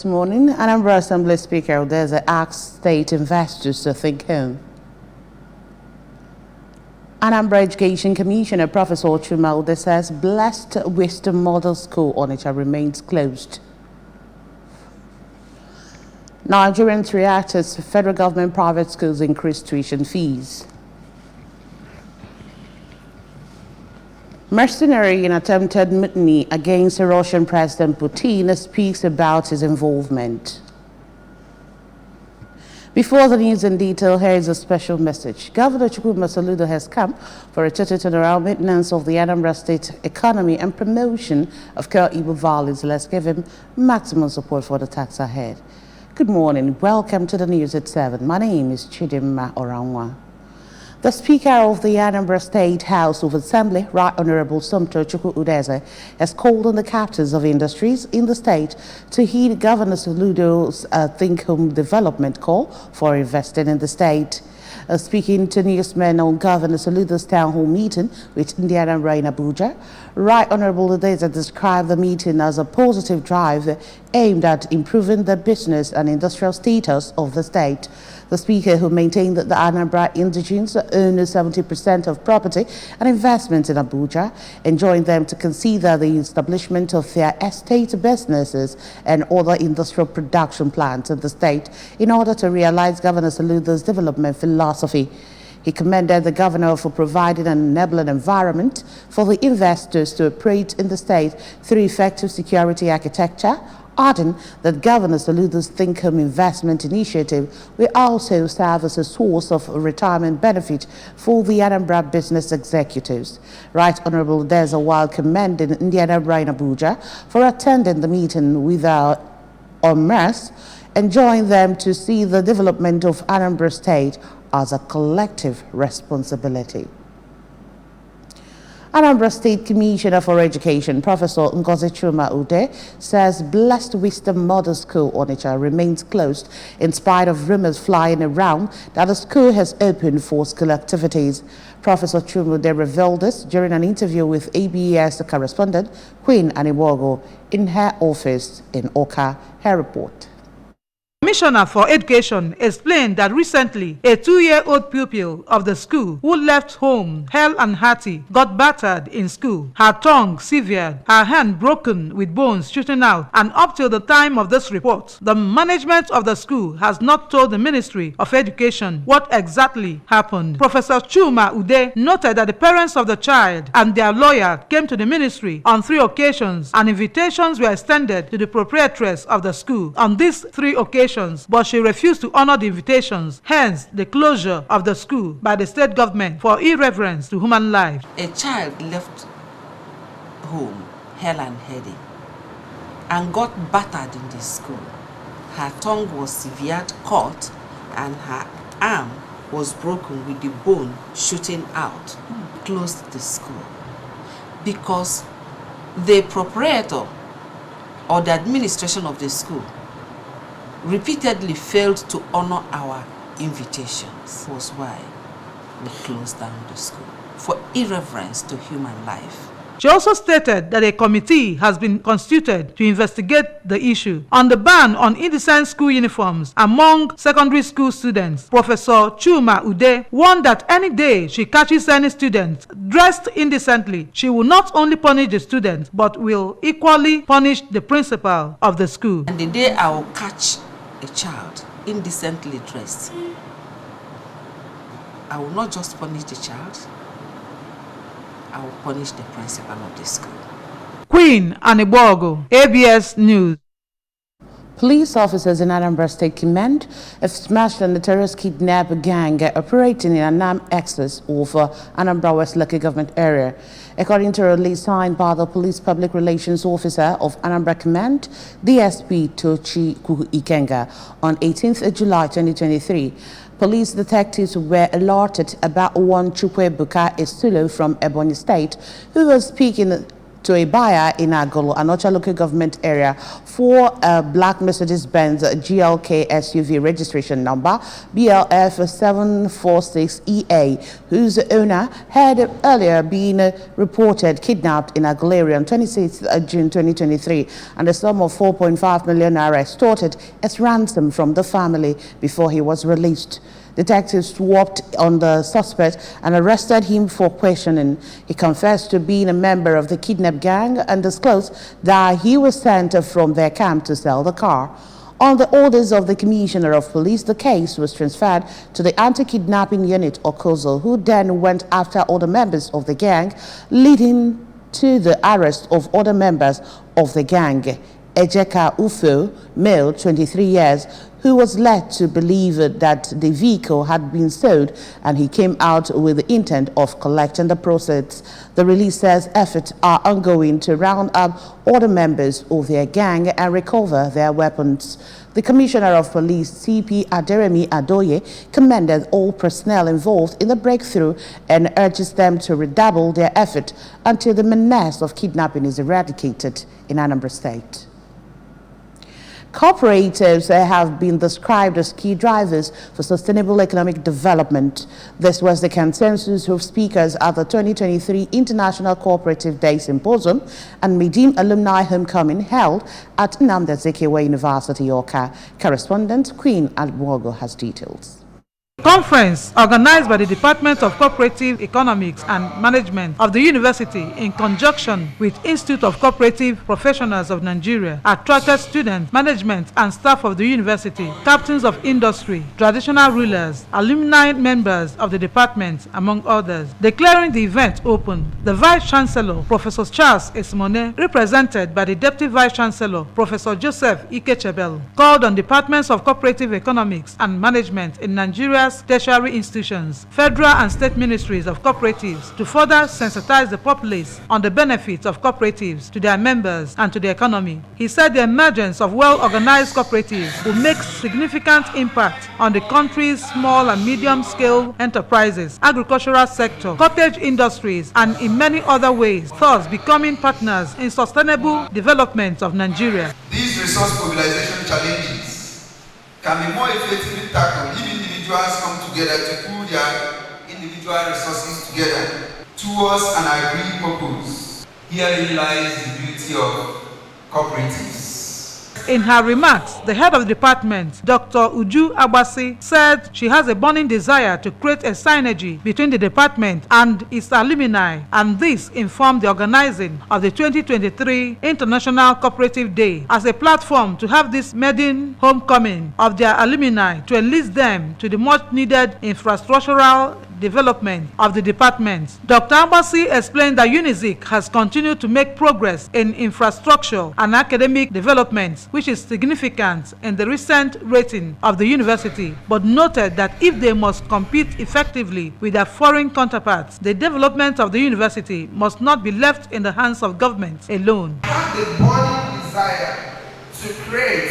This morning, Anambra Assembly Speaker Udeze asked state investors to think home. Anambra Education Commissioner Professor Chuma Ude says Blessed Wisdom Model School Onitsha remains closed. Nigerians react as federal government private schools increase tuition fees. Mercenary in attempted mutiny against the Russian President Putin speaks about his involvement. Before the news in detail, here is a special message. Governor Chukwuma Soludo has come for a total turnaround maintenance of the Anambra State economy and promotion of core Igbo values. Let's give him maximum support for the task ahead. Good morning. Welcome to the news at 7. My name is Chidimma Oranwa. The Speaker of the Anambra State House of Assembly, Right Honorable Somto Chukwu Udeze, has called on the captains of industries in the state to heed Governor Soludo's Think Home development call for investing in the state. Speaking to newsmen on Governor Soludo's town hall meeting with Indiana in Abuja, Right Honorable Udeze described the meeting as a positive drive aimed at improving the business and industrial status of the state. The Speaker, who maintained that the Anambra indigenes own 70% of property and investments in Abuja, enjoined them to consider the establishment of their estate businesses and other industrial production plants in the state in order to realize Governor Soludo's development philosophy. He commended the governor for providing an enabling environment for the investors to operate in the state through effective security architecture, adding that Governor Soludo's Think Home investment initiative will also serve as a source of retirement benefit for the Anambra business executives. Right Honorable Udeze, while commending Indiana in Abuja for attending the meeting without unrest, enjoined them to see the development of Anambra State as a collective responsibility. Anambra State Commissioner for Education, Professor Ngozi Chuma Ude, says Blessed Wisdom Model School Onitsha remains closed in spite of rumors flying around that the school has opened for school activities. Professor Chuma Ude revealed this during an interview with ABS correspondent Queen Aniwogo in her office in Oka. Her report. Commissioner for Education explained that recently a 2-year-old pupil of the school who left home hale and hearty got battered in school, her tongue severed, her hand broken with bones shooting out, and up till the time of this report, the management of the school has not told the Ministry of Education what exactly happened. Professor Chuma Ude noted that the parents of the child and their lawyer came to the ministry on 3 occasions, and invitations were extended to the proprietress of the school on these 3 occasions, but she refused to honor the invitations, hence the closure of the school by the state government for irreverence to human life. A child left home hale and heady and got battered in the school. Her tongue was severed, cut, and her arm was broken with the bone shooting out. Closed the school because the proprietor or the administration of the school repeatedly failed to honor our invitations. Was why we closed down the school, for irreverence to human life. She also stated that a committee has been constituted to investigate the issue. On the ban on indecent school uniforms among secondary school students, Professor Chuma Ude warned that any day she catches any student dressed indecently, she will not only punish the student, but will equally punish the principal of the school. And the day I will catch a child indecently dressed, I will not just punish the child, I will punish the principal of the school. Queen Aniwogo, ABS News. Police officers in Anambra State Command have smashed a notorious kidnap gang operating in Anam Axis of Anambra West Local Government Area. According to a release signed by the Police Public Relations Officer of Anambra Command, DSP Tochi Ikenga, on 18th July 2023, police detectives were alerted about one Chukwebuka Esulo from Ebonyi State, who was speaking to a buyer in Agolo, Anocha local government area, for a black Mercedes-Benz GLK SUV registration number BLF 746EA, whose owner had earlier been reported kidnapped in Aguilera on 26 June 2023, and a sum of 4.5 million naira extorted as ransom from the family before he was released. Detectives swooped on the suspect and arrested him for questioning. He confessed to being a member of the kidnap gang and disclosed that he was sent from their camp to sell the car. On the orders of the Commissioner of Police, the case was transferred to the anti-kidnapping unit, Okozo, who then went after other members of the gang, leading to the arrest of other members of the gang. Ejeka Ufo, male, 23 years, who was led to believe that the vehicle had been sold, and he came out with the intent of collecting the proceeds. The release says efforts are ongoing to round up other members of their gang and recover their weapons. The Commissioner of Police, CP Aderemi Adoye, commended all personnel involved in the breakthrough and urges them to redouble their effort until the menace of kidnapping is eradicated in Anambra State. Cooperatives have been described as key drivers for sustainable economic development. This was the consensus of speakers at the 2023 International Cooperative Day Symposium and Midim Alumni Homecoming held at Nnamdi Azikiwe University, Awka. Correspondent Queen Adwogo has details. Conference organized by the Department of Cooperative Economics and Management of the University in conjunction with Institute of Cooperative Professionals of Nigeria attracted students, management and staff of the university, captains of industry, traditional rulers, alumni members of the department, among others. Declaring the event open, the Vice Chancellor, Professor Charles Esmone, represented by the Deputy Vice Chancellor, Professor Joseph Ikechebel, called on departments of cooperative economics and management in Nigeria's tertiary institutions, federal and state ministries of cooperatives to further sensitize the populace on the benefits of cooperatives to their members and to the economy. He said the emergence of well-organized cooperatives will make significant impact on the country's small and medium-scale enterprises, agricultural sector, cottage industries, and in many other ways, thus becoming partners in sustainable development of Nigeria. These resource mobilization challenges can be more effectively tackled if individuals come together to pool their individual resources together towards an agreed purpose. Herein lies the beauty of cooperatives. In her remarks, the head of the department, Dr. Uju Agbasi, said she has a burning desire to create a synergy between the department and its alumni, and this informed the organizing of the 2023 International Cooperative Day as a platform to have this maiden homecoming of their alumni to enlist them to the much-needed infrastructural development of the department. Dr. Agbasi explained that UNIZIC has continued to make progress in infrastructure and academic development, which is significant in the recent rating of the university, but noted that if they must compete effectively with their foreign counterparts, the development of the university must not be left in the hands of government alone. I have the burning desire to create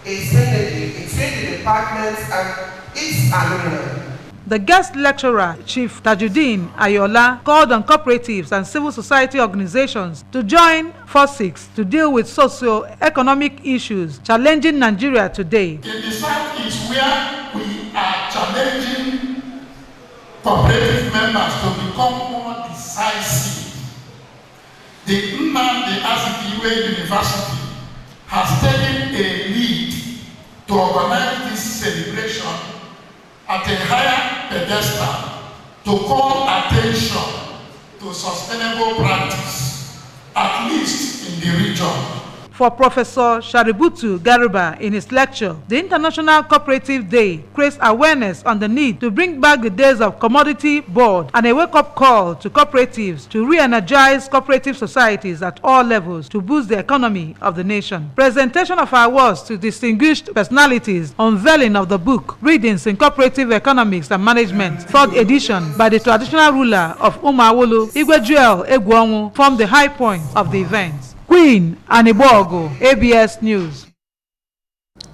a synergy between the department and its alumni. The guest lecturer, Chief Tajuddin Ayola, called on cooperatives and civil society organizations to join forces to deal with socio-economic issues challenging Nigeria today. In the Southeast, where we are challenging cooperative members to become more decisive, the Nnamdi Azikiwe University has taken a lead to organize this celebration at a higher pedestal to call attention to sustainable practice, at least in the region. For Professor Shaributu Garuba in his lecture, the International Cooperative Day creates awareness on the need to bring back the days of commodity board and a wake-up call to cooperatives to re-energize cooperative societies at all levels to boost the economy of the nation. Presentation of awards to distinguished personalities, unveiling of the book, Readings in Cooperative Economics and Management, 3rd edition, by the traditional ruler of Umawulu, Igwe Joel Egwonwu, formed the high point of the event. Queen Anibogo, ABS News.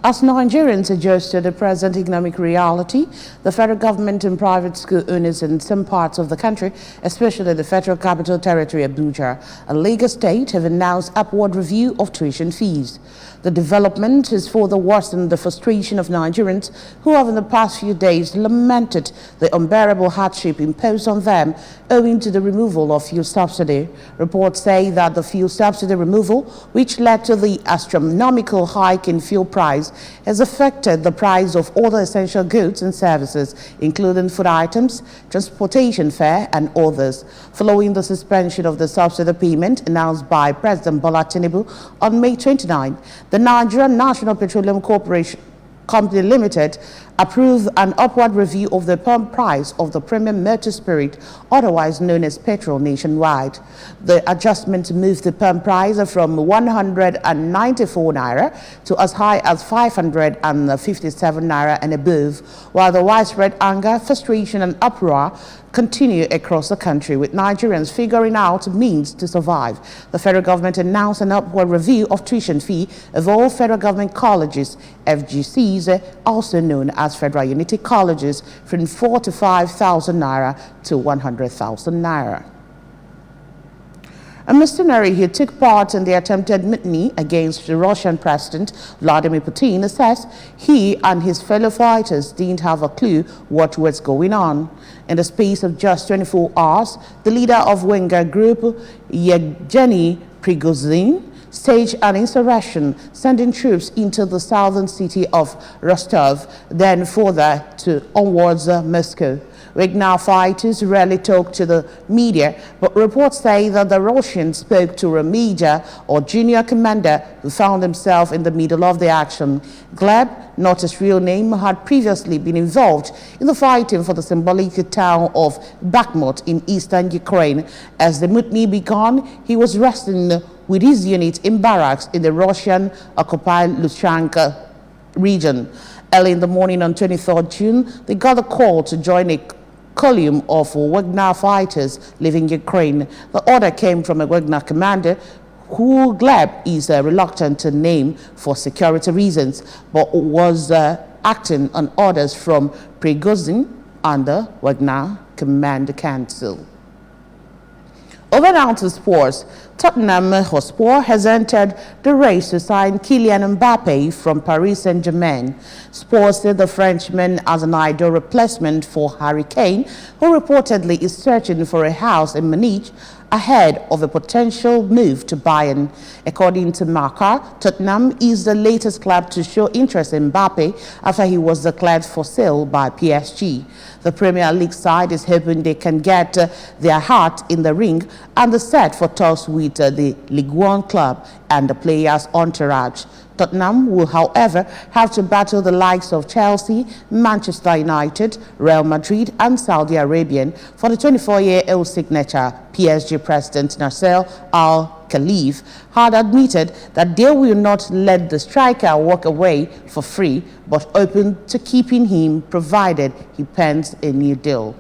As Nigerians adjust to the present economic reality, the federal government and private school owners in some parts of the country, especially the Federal Capital Territory, Abuja, and Lagos State, have announced upward review of tuition fees. The development is further worsened the frustration of Nigerians who have in the past few days lamented the unbearable hardship imposed on them owing to the removal of fuel subsidy. Reports say that the fuel subsidy removal, which led to the astronomical hike in fuel price, has affected the price of other essential goods and services, including food items, transportation fare, and others. Following the suspension of the subsidy payment announced by President Bola Tinubu on May 29, the Nigerian National Petroleum Corporation Company Limited approved an upward review of the pump price of the premium motor spirit, otherwise known as petrol, nationwide. The adjustment moved the pump price from 194 naira to as high as 557 naira and above, while the widespread anger, frustration, and uproar continue across the country, with Nigerians figuring out means to survive. The federal government announced an upward review of tuition fee of all federal government colleges, FGCs, also known as Federal Unity Colleges, from 4,000 to 5,000 naira to 100,000 naira. A mercenary who took part in the attempted mutiny against the Russian President Vladimir Putin says he and his fellow fighters didn't have a clue what was going on. In the space of just 24 hours, the leader of Wagner Group, Yevgeny Prigozhin, staged an insurrection, sending troops into the southern city of Rostov, then further onwards Moscow. Wagner fighters rarely talk to the media, but reports say that the Russians spoke to a major or junior commander who found himself in the middle of the action. Gleb, not his real name, had previously been involved in the fighting for the symbolic town of Bakhmut in eastern Ukraine. As the mutiny began, he was resting with his unit in barracks in the Russian-occupied Luthanka region. Early in the morning on 23rd June, they got a call to join a column of Wagner fighters leaving Ukraine. The order came from a Wagner commander who Gleb is reluctant to name for security reasons, but was acting on orders from Prigozhin and the Wagner Command Council. Over now to sports. Tottenham Hotspur has entered the race to sign Kylian Mbappe from Paris Saint-Germain. Sports said the Frenchman as an ideal replacement for Harry Kane, who reportedly is searching for a house in Munich ahead of a potential move to Bayern. According to Marca, Tottenham is the latest club to show interest in Mbappe after he was declared for sale by PSG. The Premier League side is hoping they can get their heart in the ring and are set for talks with the Ligue 1 club and the players' entourage. Tottenham will, however, have to battle the likes of Chelsea, Manchester United, Real Madrid, and Saudi Arabia for the 24-year-old signature. PSG President Nasser Al-Khelaifi had admitted that they will not let the striker walk away for free, but open to keeping him provided he pens a new deal.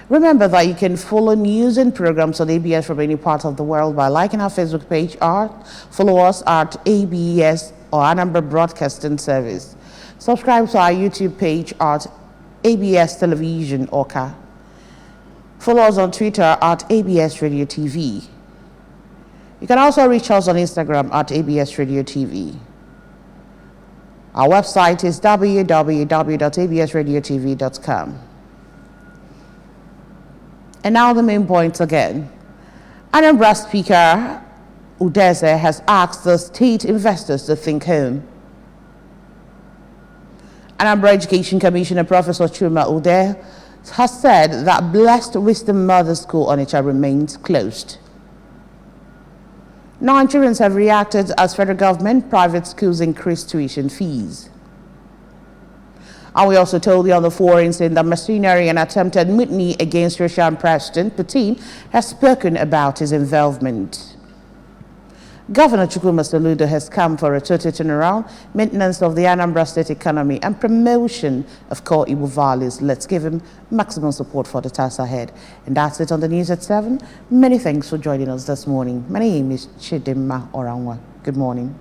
Remember that you can follow news and programs on ABS from any part of the world by liking our Facebook page or follow us at ABS or Anambra Broadcasting Service. Subscribe to our YouTube page at ABS Television Oka. Follow us on Twitter at ABS Radio TV. You can also reach us on Instagram at ABS Radio TV. Our website is www.absradiotv.com. And now the main points again. Anambra Speaker Udeze has asked the state investors to think home. Anambra Education Commissioner Professor Chuma Ude has said that Blessed Wisdom Mother School Onitsha remains closed. Nigerians have reacted as federal government private schools increase tuition fees. And we also told you on the forums in the machinery and attempted mutiny against Russian President Putin has spoken about his involvement. Governor Chukwuma Soludo has come for a total turnaround, maintenance of the Anambra State economy, and promotion of core Igbo values. Let's give him maximum support for the task ahead. And that's it on the news at 7. Many thanks for joining us this morning. My name is Chidimma Oranwa. Good morning.